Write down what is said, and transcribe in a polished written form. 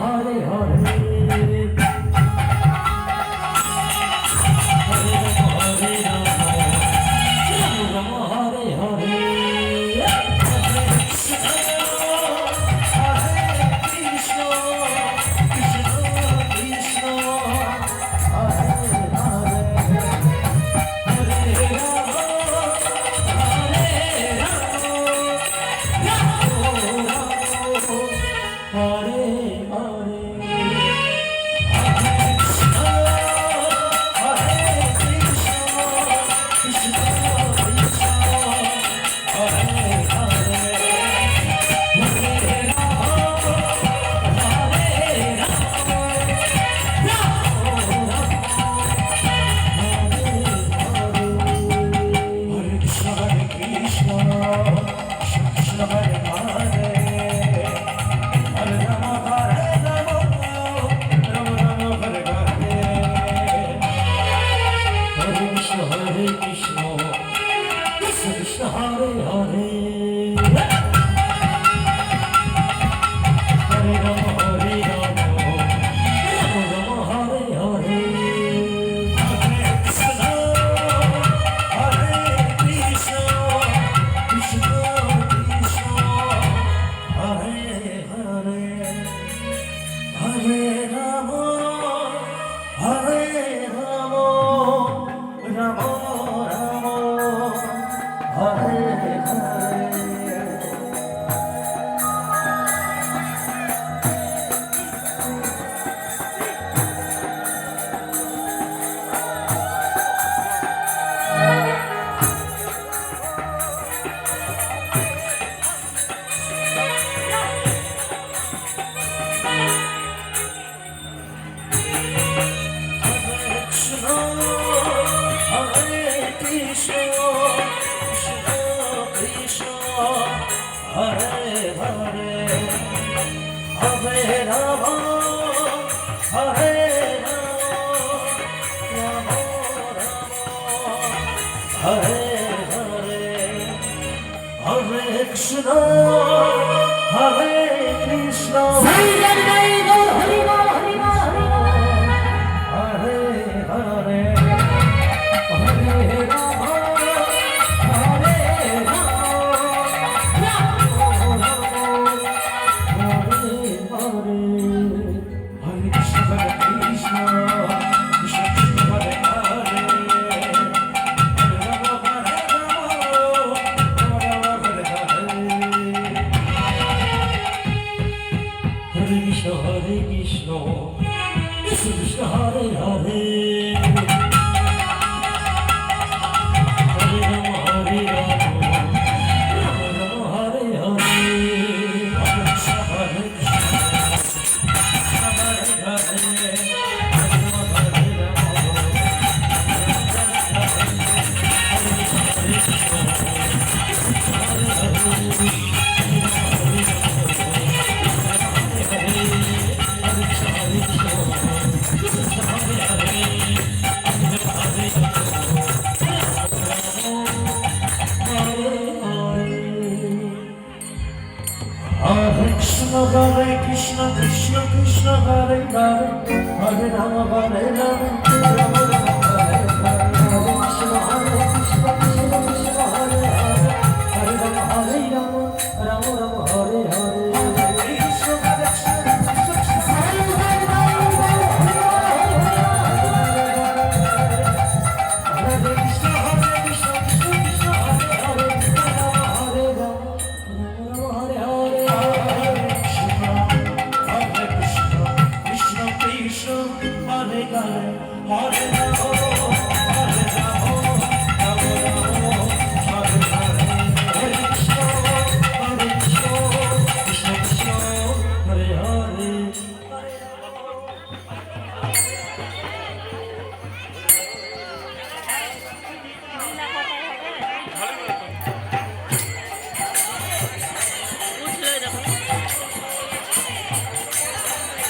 Hare Hare Krishna, Hare Krishna, Hare Krishna, Hare Hare. Hare Krishna, Krishna Krishna, Hare Hare, Hare Rama, Hare Rama, Rama Rama, Hare Hare, Hare Krishna, Hare Krishna, Krishna Krishna, Hare Hare, Hare Rama, Hare Rama, Rama Rama, Hare Hare, Hare Krishna, Hare Krishna, Krishna Krishna, Hare Hare, Hare Krishna, Hare Krishna, Krishna Krishna, Hare Hare, Hare Rama, Hare Rama, Rama Rama, Hare Hare. Hare